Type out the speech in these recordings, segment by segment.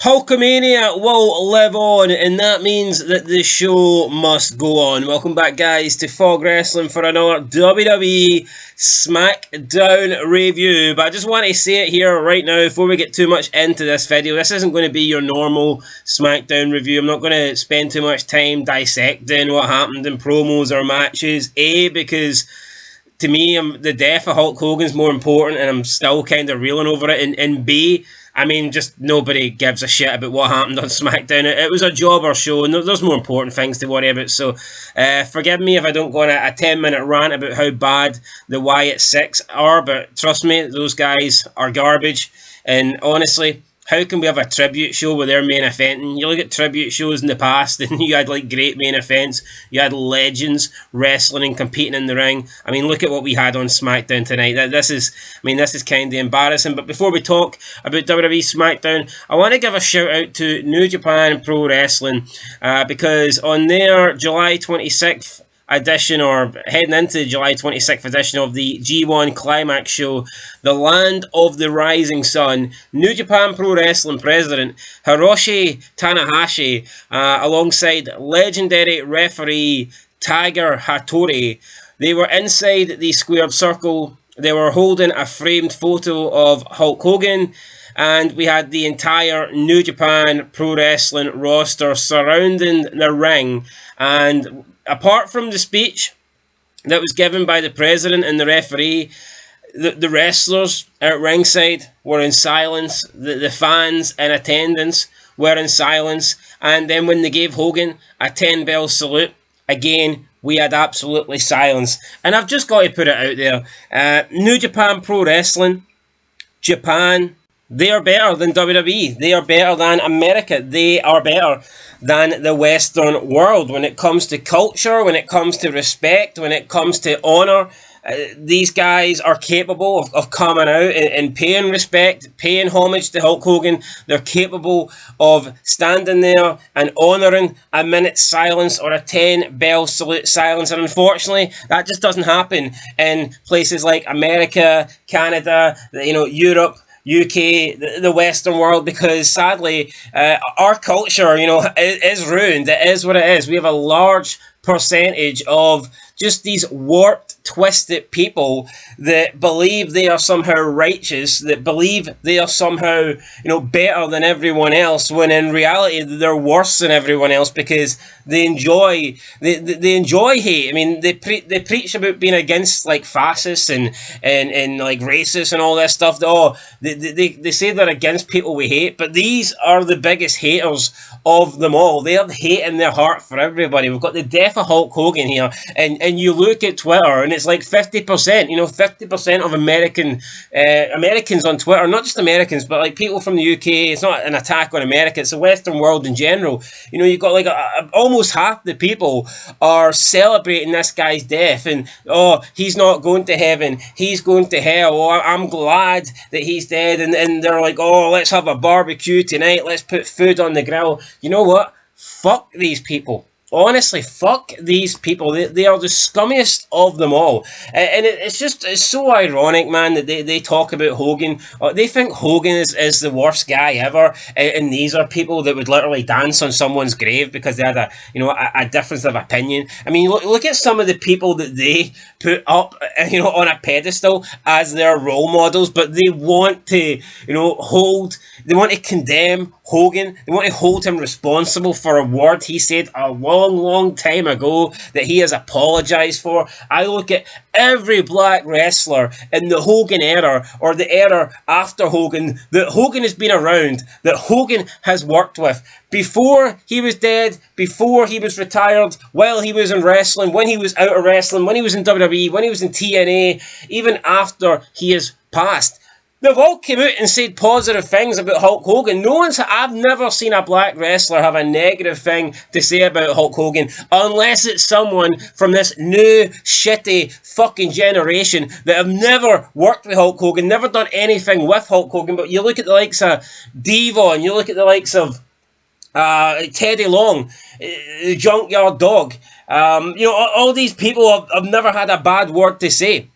Hulkamania will live on, and that means that the show must go on. Welcome back, guys, to Fog Wrestling for another WWE Smackdown review. But I just want to say it here right now before we get too much into this video. This isn't going to be your normal Smackdown review. I'm not going to spend too much time dissecting what happened in promos or matches. A, because to me, the death of Hulk Hogan is more important, and I'm still kind of reeling over it. And B, I mean, just nobody gives a shit about what happened on SmackDown. It was a jobber show, and there's more important things to worry about. So, forgive me if I don't go on a 10-minute rant about how bad the Wyatt Six are, but trust me, those guys are garbage. And honestly, how can we have a tribute show where they're main eventing? You look at tribute shows in the past, and you had like great main events. You had legends wrestling and competing in the ring. I mean, look at what we had on SmackDown tonight. This is kind of embarrassing. But before we talk about WWE SmackDown, I want to give a shout out to New Japan Pro Wrestling because on their July 26th edition, or heading into the July 26th edition of the G1 Climax show, the Land of the Rising Sun, New Japan Pro Wrestling President Hiroshi Tanahashi, alongside legendary referee Tiger Hattori, they were inside the squared circle. They were holding a framed photo of Hulk Hogan, and we had the entire New Japan Pro Wrestling roster surrounding the ring. And apart from the speech that was given by the president and the referee, the wrestlers at ringside were in silence. The fans in attendance were in silence. And then when they gave Hogan a 10-bell salute, again, we had absolutely silence. And I've just got to put it out there. New Japan Pro Wrestling, Japan, they are better than WWE. They are better than America. They are better than the Western world when it comes to culture, when it comes to respect, when it comes to honour. These guys are capable of coming out and paying respect, paying homage to Hulk Hogan. They're capable of standing there and honouring a minute's silence or a 10-bell salute silence. And unfortunately, that just doesn't happen in places like America, Canada, Europe, UK, the Western world, because sadly, our culture, is ruined. It is what it is. We have a large percentage of just these warped, twisted people that believe they are somehow righteous, that believe they are somehow, better than everyone else, when in reality they're worse than everyone else because they enjoy hate. I mean, they preach about being against like fascists and like racists and all this stuff. They say they're against people we hate, but these are the biggest haters of them all. They have hate in their heart for everybody. We've got the death of Hulk Hogan here, and you look at Twitter, and it's like 50%. 50% of Americans on Twitter, not just Americans, but like people from the UK. It's not an attack on America; it's the Western world in general. You've got like almost half the people are celebrating this guy's death, and he's not going to heaven, he's going to hell. I'm glad that he's dead, and they're like, let's have a barbecue tonight, let's put food on the grill. You know what? Fuck these people. Honestly, fuck these people. They are the scummiest of them all. And it's so ironic, man, that they talk about Hogan. They think Hogan is the worst guy ever. And these are people that would literally dance on someone's grave because they had a difference of opinion. I mean, look at some of the people that they put up, on a pedestal as their role models, but they want to, they want to condemn Hogan. They want to hold him responsible for a word he said a long time ago that he has apologized for. I look at every black wrestler in the Hogan era or the era after Hogan that Hogan has been around, that Hogan has worked with before he was dead, before he was retired, while he was in wrestling, when he was out of wrestling, when he was in WWE, when he was in TNA, even after he has passed. They've all come out and said positive things about Hulk Hogan. I've never seen a black wrestler have a negative thing to say about Hulk Hogan, unless it's someone from this new, shitty, fucking generation that have never worked with Hulk Hogan, never done anything with Hulk Hogan. But you look at the likes of Devon, you look at the likes of Teddy Long, the Junkyard Dog. All these people have never had a bad word to say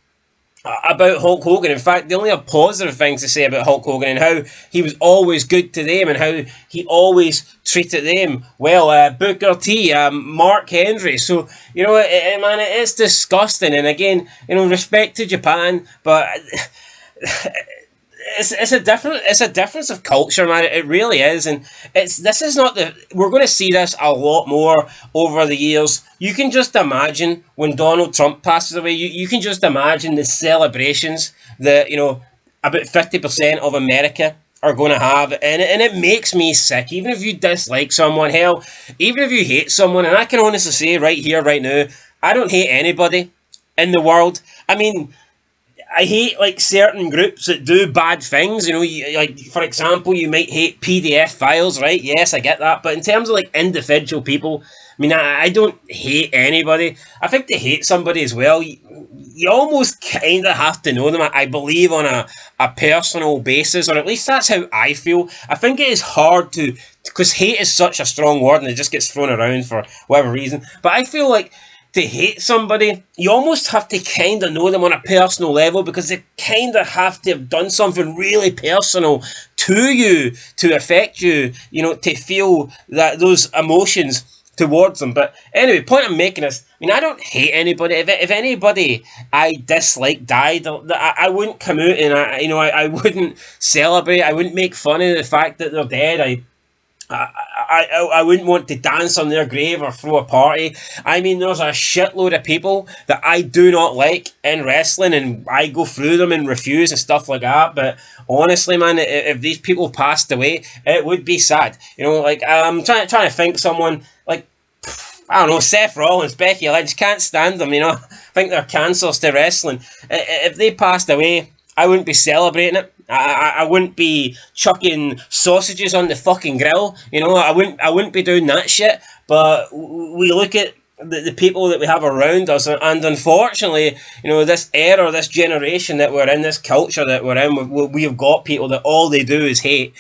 about Hulk Hogan. In fact, they only have positive things to say about Hulk Hogan and how he was always good to them and how he always treated them well. Booker T, Mark Henry. So, man, it's disgusting. And again, respect to Japan, but it's a difference of culture, man. It really is, and this is not the. We're going to see this a lot more over the years. You can just imagine when Donald Trump passes away. You can just imagine the celebrations that about 50% of America are going to have, and it makes me sick. Even if you dislike someone, hell, even if you hate someone, and I can honestly say right here, right now, I don't hate anybody in the world. I mean, I hate like certain groups that do bad things. Like for example, you might hate PDF files, right? Yes, I get that. But in terms of like individual people, I mean, I don't hate anybody. I think to hate somebody as well, you almost kind of have to know them. I believe on a personal basis, or at least that's how I feel. I think it is hard because hate is such a strong word and it just gets thrown around for whatever reason. But I feel like to hate somebody, you almost have to kind of know them on a personal level because they kind of have to have done something really personal to you to affect you, to feel that those emotions towards them. But anyway, point I'm making is, I mean, I don't hate anybody. If anybody I dislike died, I wouldn't come out and I wouldn't celebrate. I wouldn't make fun of the fact that they're dead. I wouldn't want to dance on their grave or throw a party. I mean, there's a shitload of people that I do not like in wrestling, and I go through them and refuse and stuff like that. But honestly, man, if these people passed away, it would be sad. Like I'm trying to think someone like, I don't know, Seth Rollins, Becky Lynch. I just can't stand them. I think they're cancers to wrestling. If they passed away, I wouldn't be celebrating it. I wouldn't be chucking sausages on the fucking grill. I wouldn't be doing that shit. But we look at the people that we have around us, and unfortunately, this era, this generation that we're in, this culture that we're in, we have got people that all they do is hate.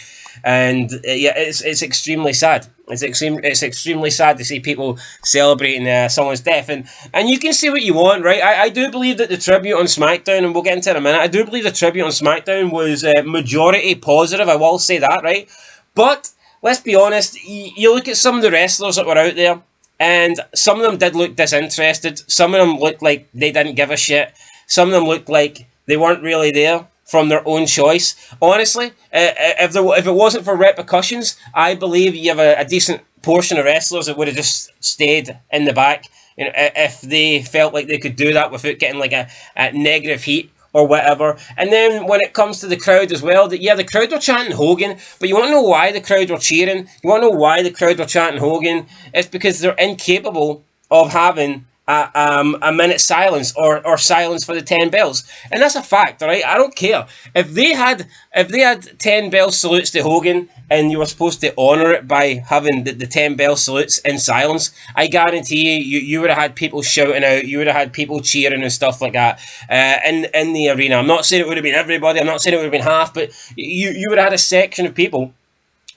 And yeah, it's extremely sad. It's extremely sad to see people celebrating someone's death, and you can say what you want, right? I do believe that the tribute on SmackDown, and we'll get into it in a minute. I do believe the tribute on SmackDown was majority positive. I will say that, right? But let's be honest. You look at some of the wrestlers that were out there, and some of them did look disinterested. Some of them looked like they didn't give a shit. Some of them looked like they weren't really there from their own choice. Honestly, if it wasn't for repercussions, I believe you have a decent portion of wrestlers that would have just stayed in the back. If they felt like they could do that without getting like a negative heat or whatever. And then when it comes to the crowd as well, the crowd were chanting Hogan, but you want to know why the crowd were cheering? You want to know why the crowd were chanting Hogan? It's because they're incapable of having a minute silence or silence for the 10 bells, and that's a fact. All right, I don't care if they had 10 bell salutes to Hogan and you were supposed to honour it by having the 10 bell salutes in silence. I guarantee you would have had people shouting out, you would have had people cheering and stuff like that in the arena. I'm not saying it would have been everybody, I'm not saying it would have been half, but you would have had a section of people,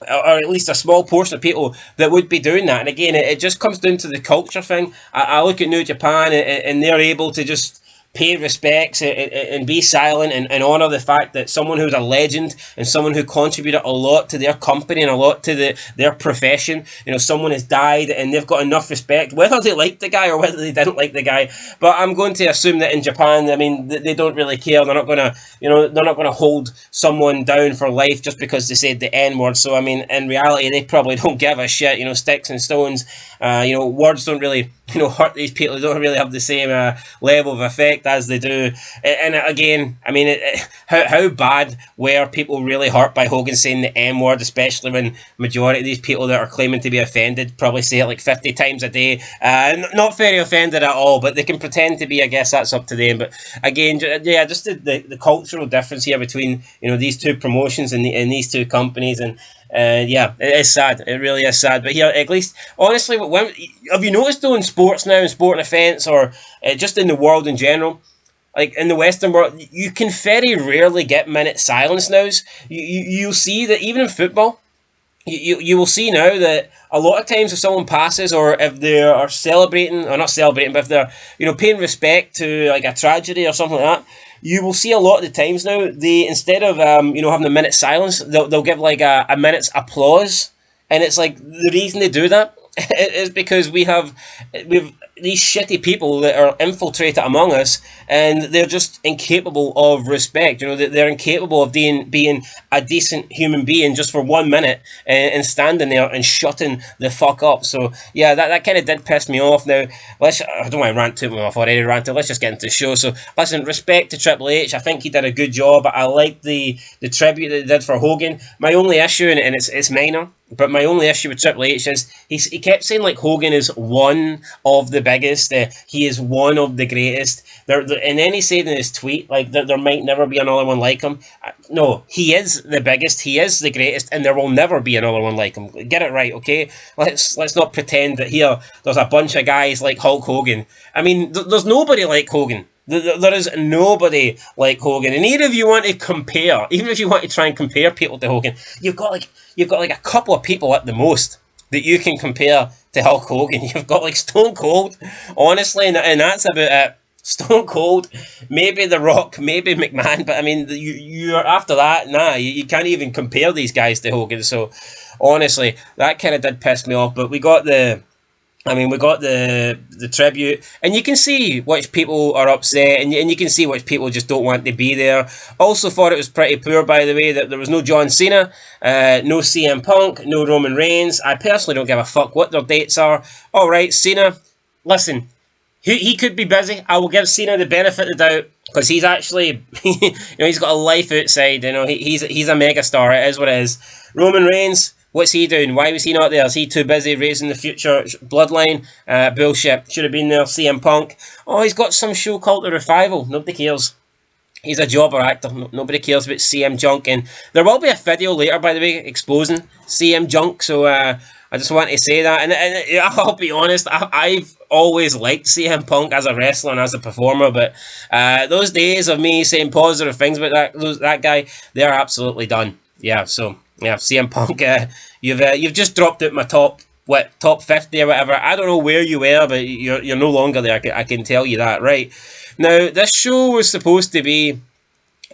or at least a small portion of people that would be doing that. And again, it just comes down to the culture thing. I look at New Japan and they're able to just pay respects and be silent and honour the fact that someone who's a legend and someone who contributed a lot to their company and a lot to their profession, someone has died and they've got enough respect, whether they like the guy or whether they didn't like the guy. But I'm going to assume that in Japan, I mean, they don't really care. They're not gonna, they're not gonna hold someone down for life just because they said the N-word. So I mean, in reality, they probably don't give a shit. Sticks and stones, words don't really hurt these people. They don't really have the same level of effect as they do. And again, I mean, how bad were people really hurt by Hogan saying the M word, especially when majority of these people that are claiming to be offended probably say it like 50 times a day. Not very offended at all, but they can pretend to be. I guess that's up to them. But again, yeah, just the cultural difference here between these two promotions and these two companies, and yeah, it is sad. It really is sad. But here, at least, honestly, have you noticed though in sports now, in sporting events, or just in the world in general, like in the Western world, you can very rarely get minute silence now. You'll see that even in football, you will see now that a lot of times if someone passes, or if they are celebrating, or not celebrating, but if they're paying respect to like a tragedy or something like that, you will see a lot of the times now, they, instead of, you know, having a minute's silence, they'll give like a minute's applause. And it's like, the reason they do that is because we've these shitty people that are infiltrated among us, and they're just incapable of respect. You know, they're incapable of being a decent human being just for 1 minute and standing there and shutting the fuck up. So yeah, that kind of did piss me off. Now, I don't want to rant too much. I've already ranted. Let's just get into the show. So listen, respect to Triple H. I think he did a good job. I like the tribute that he did for Hogan. My only issue, and it's minor, but my only issue with Triple H is he kept saying like Hogan is one of the biggest, he is one of the greatest. And then he said in his tweet like there might never be another one like him. No, he is the biggest, he is the greatest, and there will never be another one like him. Get it right, okay? Let's not pretend that here there's a bunch of guys like Hulk Hogan. I mean, there's nobody like Hogan. There is nobody like Hogan, and even if you want to compare, even if you want to try and compare people to Hogan, you've got like a couple of people at the most that you can compare to Hulk Hogan. You've got like Stone Cold, honestly, and that's about it. Stone Cold, maybe The Rock, maybe McMahon, but I mean, you're after that, nah, you can't even compare these guys to Hogan. So honestly, that kind of did piss me off. But we got the tribute, and you can see which people are upset, and you can see which people just don't want to be there. Also thought it was pretty poor, by the way, that there was no John Cena, no CM Punk, no Roman Reigns. I personally don't give a fuck what their dates are. Alright, Cena, listen, he could be busy. I will give Cena the benefit of the doubt, because he's actually, you know, he's got a life outside, you know, he's a megastar, it is what it is. Roman Reigns, what's he doing? Why was he not there? Is he too busy raising the future Bloodline? Bullshit. Should have been there. CM Punk. Oh, he's got some show called The Revival. Nobody cares. He's a jobber actor. Nobody cares about CM Junk. And there will be a video later, by the way, exposing CM Junk. So I just want to say that. And I'll be honest, I've always liked CM Punk as a wrestler and as a performer. But those days of me saying positive things about that guy, they're absolutely done. Yeah, so... yeah, CM Punk, you've just dropped out my top 50 or whatever. I don't know where you were, but you're no longer there. I can tell you that, right? Now, this show was supposed to be...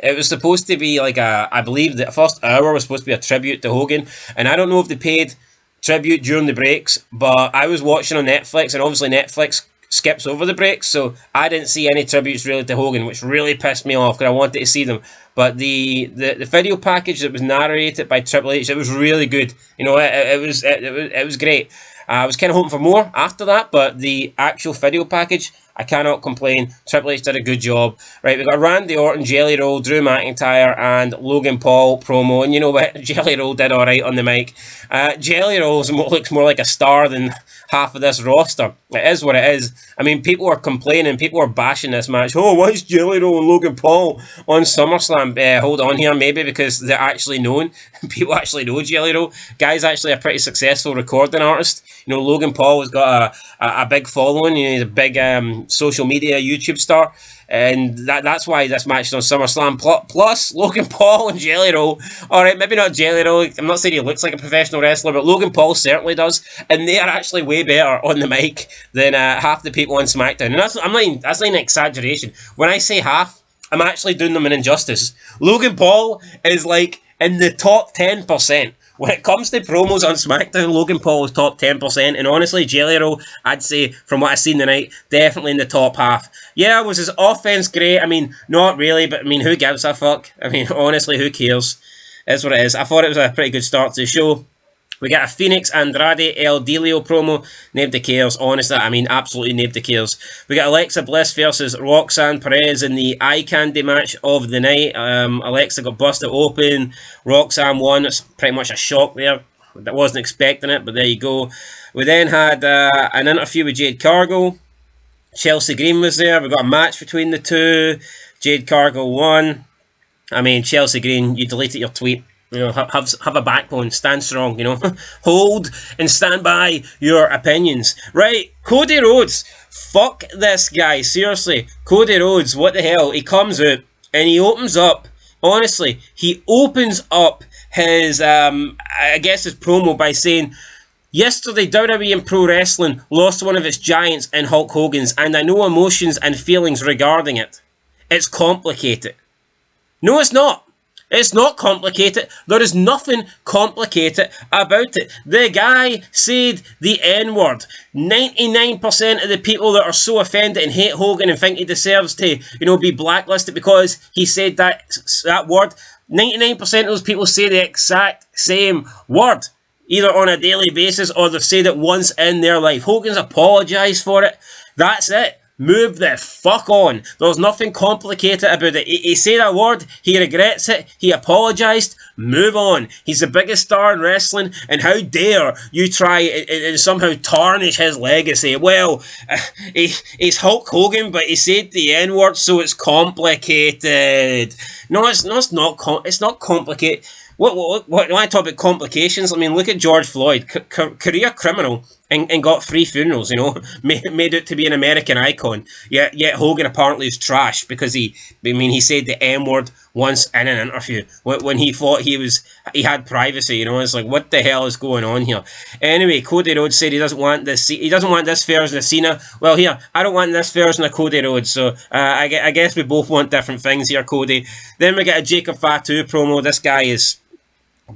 it was supposed to be like I believe the first hour was supposed to be a tribute to Hogan, and I don't know if they paid tribute during the breaks, but I was watching on Netflix, and obviously Netflix skips over the breaks, so I didn't see any tributes really to Hogan, which really pissed me off because I wanted to see them. But the video package that was narrated by Triple H, it was really good. You know, it was great. I was kind of hoping for more after that, but the actual video package, I cannot complain. Triple H did a good job. Right, we got Randy Orton, Jelly Roll, Drew McIntyre, and Logan Paul promo. And you know what? Jelly Roll did alright on the mic. Jelly Roll looks more like a star than half of this roster. It is what it is. I mean, people are complaining, people are bashing this match. Oh, why is Jelly Roll and Logan Paul on SummerSlam? Hold on here, maybe because they're actually known. People actually know Jelly Roll. Guy's actually a pretty successful recording artist. You know, Logan Paul has got a big following. You know, he's a big social media YouTube star. And that's why this match is on SummerSlam. Plus, Logan Paul and Jelly Roll. Alright, maybe not Jelly Roll. I'm not saying he looks like a professional wrestler, but Logan Paul certainly does. And they are actually way better on the mic than half the people on SmackDown. And that's not an exaggeration. When I say half, I'm actually doing them an injustice. Logan Paul is like in the top 10%. When it comes to promos on SmackDown, Logan Paul is top 10%, and honestly, Jelly Roll, I'd say, from what I've seen tonight, definitely in the top half. Yeah, was his offense great? I mean, not really, but I mean, who gives a fuck? I mean, honestly, who cares? Is what it is. I thought it was a pretty good start to the show. We got a Phoenix Andrade El Delio promo. Nobody cares, honestly. I mean, absolutely nobody cares. We got Alexa Bliss versus Roxanne Perez in the eye candy match of the night. Alexa got busted open. Roxanne won. It's pretty much a shock there. I wasn't expecting it, but there you go. We then had an interview with Jade Cargill. Chelsea Green was there. We got a match between the two. Jade Cargill won. I mean, Chelsea Green, you deleted your tweet. You know, have a backbone, stand strong, you know. Hold and stand by your opinions. Right, Cody Rhodes. Fuck this guy, seriously. Cody Rhodes, what the hell? He comes out and he opens up, honestly, he opens up his, I guess his promo by saying, yesterday WWE and Pro Wrestling lost one of its giants in Hulk Hogan's, and I know emotions and feelings regarding it. It's complicated. No, it's not. It's not complicated. There is nothing complicated about it. The guy said the N-word. 99% of the people that are so offended and hate Hogan and think he deserves to, be blacklisted because he said that word, 99% of those people say the exact same word, either on a daily basis or they've said it once in their life. Hogan's apologised for it. That's it. Move the fuck on. There's nothing complicated about it. He said a word, he regrets it, he apologised, move on. He's the biggest star in wrestling, and how dare you try and somehow tarnish his legacy. Well, he's Hulk Hogan, but he said the N-word, so it's complicated. No, it's not complicated. When I talk about complications, I mean, look at George Floyd, career criminal, and got 3 funerals, made out to be an American icon. Yet Hogan apparently is trash because he said the M-word once in an interview when he thought he had privacy. It's like, what the hell is going on here? Anyway, Cody Rhodes said he doesn't want this version of Cena. Well, here, I don't want this version of Cody Rhodes, so I guess we both want different things here, Cody. Then we get a Jacob Fatu promo. This guy is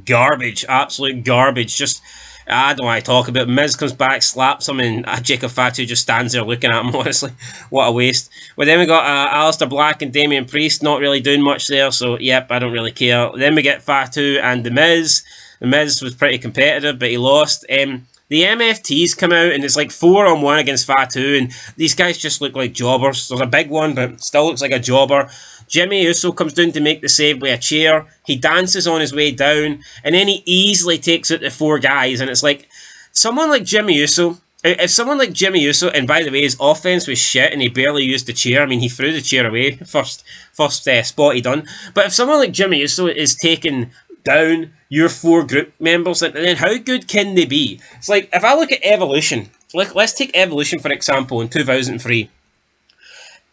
garbage, absolute garbage. Just, I don't want to talk about it. Miz comes back, slaps him, and Jacob Fatu just stands there looking at him, honestly. What a waste. Well, then we got Aleister Black and Damian Priest, not really doing much there, so yep, I don't really care. Then we get Fatu and The Miz. The Miz was pretty competitive, but he lost. The MFTs come out, and it's like 4-on-1 against Fatu, and these guys just look like jobbers. There's a big one, but still looks like a jobber. Jimmy Uso comes down to make the save with a chair. He dances on his way down, and then he easily takes out the 4 guys, and it's like, someone like Jimmy Uso, if someone like Jimmy Uso, and by the way, his offense was shit, and he barely used the chair. I mean, he threw the chair away, first spot he done. But if someone like Jimmy Uso is taking down your 4 group members, then how good can they be? It's like, if I look at Evolution, let's take Evolution for example in 2003.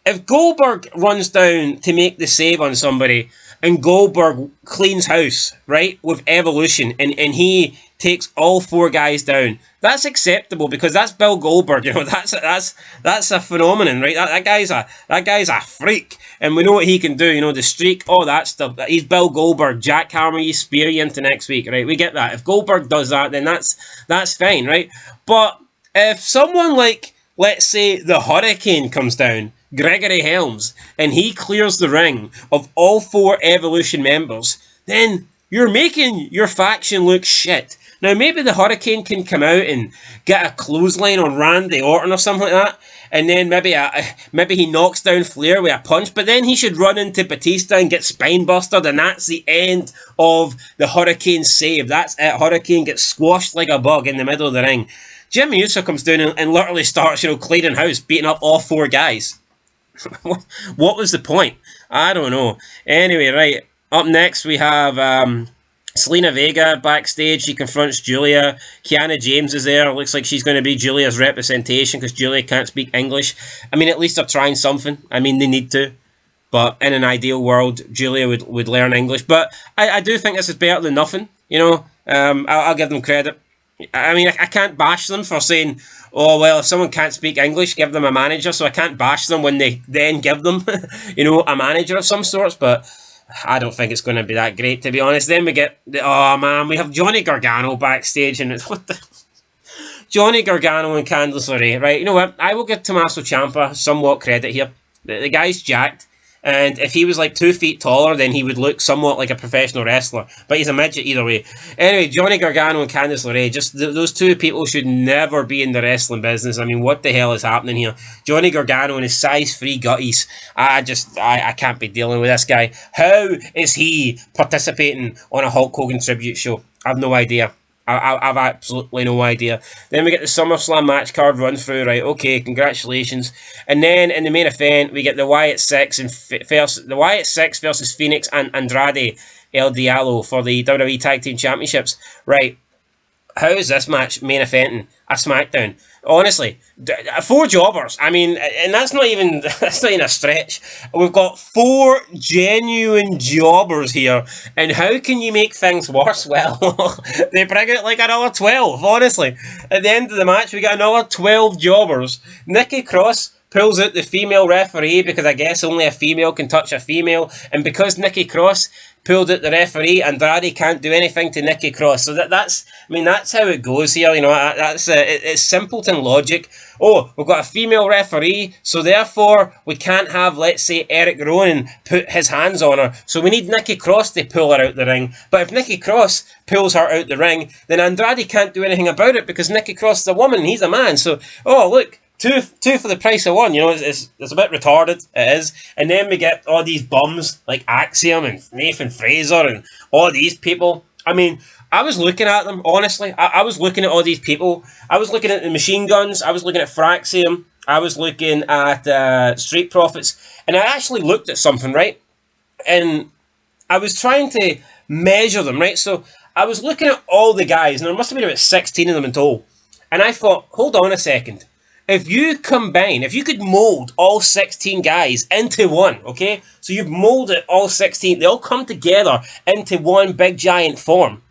If Goldberg runs down to make the save on somebody and Goldberg cleans house, right, with Evolution, and he takes all 4 guys down, that's acceptable because that's Bill Goldberg. That's a phenomenon, right? That guy's a freak, and we know what he can do. The streak, all that stuff. He's Bill Goldberg. Jackhammer you, spear you into next week, right? We get that. If Goldberg does that, then that's fine, right? But if someone like, let's say, the Hurricane comes down, Gregory Helms, and he clears the ring of all 4 Evolution members, then you're making your faction look shit. Now, maybe the Hurricane can come out and get a clothesline on Randy Orton or something like that, and then maybe he knocks down Flair with a punch, but then he should run into Batista and get spine busted, and that's the end of the Hurricane save. That's it. Hurricane gets squashed like a bug in the middle of the ring. Jimmy Uso comes down and literally starts, cleaning house, beating up all 4 guys. What was the point? I don't know. Anyway, right. Up next we have Selena Vega backstage. She confronts Julia. Kiana James is there. Looks like she's going to be Julia's representation because Julia can't speak English. I mean, at least they're trying something. I mean, they need to. But in an ideal world, Julia would learn English. But I do think this is better than nothing. I'll give them credit. I mean, I can't bash them for saying, oh, well, if someone can't speak English, give them a manager. So I can't bash them when they then give them, a manager of some sorts. But I don't think it's going to be that great, to be honest. Then we get, we have Johnny Gargano backstage. And it's, what the... Johnny Gargano and Candice LeRae, right? You know what? I will give Tommaso Ciampa somewhat credit here. The guy's jacked. And if he was like 2 feet taller, then he would look somewhat like a professional wrestler. But he's a midget either way. Anyway, Johnny Gargano and Candice LeRae, just those 2 people should never be in the wrestling business. I mean, what the hell is happening here? Johnny Gargano and his size-free gutties. I can't be dealing with this guy. How is he participating on a Hulk Hogan tribute show? I have no idea. I've absolutely no idea. Then we get the SummerSlam match card run through, right? Okay, congratulations. And then in the main event, we get the Wyatt Six versus Phoenix and Andrade El Diablo for the WWE Tag Team Championships. Right? How is this match main eventing a SmackDown? Honestly, 4 jobbers. I mean, and that's not even a stretch. We've got 4 genuine jobbers here, and how can you make things worse? Well, they bring out like another 12. Honestly, at the end of the match, we got another 12 jobbers. Nikki Cross pulls out the female referee because I guess only a female can touch a female, and because Nikki Cross pulled out the referee, Andrade can't do anything to Nikki Cross. So that's how it goes here. You know, it's simpleton logic. Oh, we've got a female referee, so therefore we can't have, let's say, Eric Rowan put his hands on her. So we need Nikki Cross to pull her out the ring. But if Nikki Cross pulls her out the ring, then Andrade can't do anything about it because Nikki Cross is a woman and he's a man. So, oh, look. Two for the price of one, you know, it's a bit retarded, it is. And then we get all these bums like Axiom and Nathan Fraser and all these people. I mean, I was looking at them, honestly. I was looking at all these people. I was looking at the Machine Guns. I was looking at Fraxium. I was looking at Street Profits. And I actually looked at something, right? And I was trying to measure them, right? So I was looking at all the guys, and there must have been about 16 of them in total. And I thought, hold on a second. If you could mold all 16 guys into one, okay? So you've molded all 16, they all come together into one big giant form.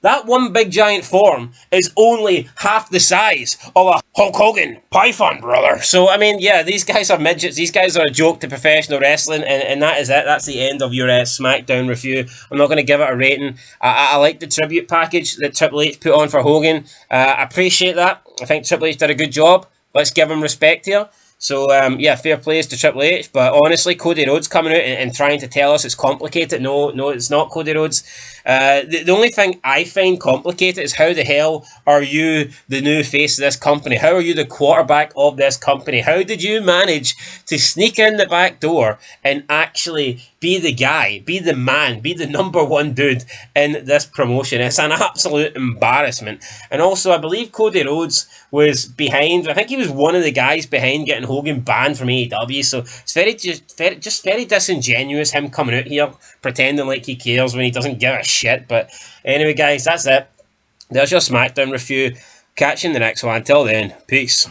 That one big giant form is only half the size of a Hulk Hogan Python, brother. So, I mean, yeah, these guys are midgets. These guys are a joke to professional wrestling, and that is it. That's the end of your SmackDown review. I'm not going to give it a rating. I like the tribute package that Triple H put on for Hogan. I appreciate that. I think Triple H did a good job. Let's give him respect here. So, yeah, fair plays to Triple H. But honestly, Cody Rhodes coming out and trying to tell us it's complicated. No, it's not Cody Rhodes. The only thing I find complicated is how the hell are you the new face of this company? How are you the quarterback of this company? How did you manage to sneak in the back door and actually be the guy, be the man, be the number one dude in this promotion? It's an absolute embarrassment. And also, I believe Cody Rhodes was behind. I think he was one of the guys behind getting Hogan banned from AEW. So it's very disingenuous him coming out here pretending like he cares when he doesn't give a shit. But anyway, guys, that's it. There's your SmackDown review. Catch you in the next one. Until then, peace.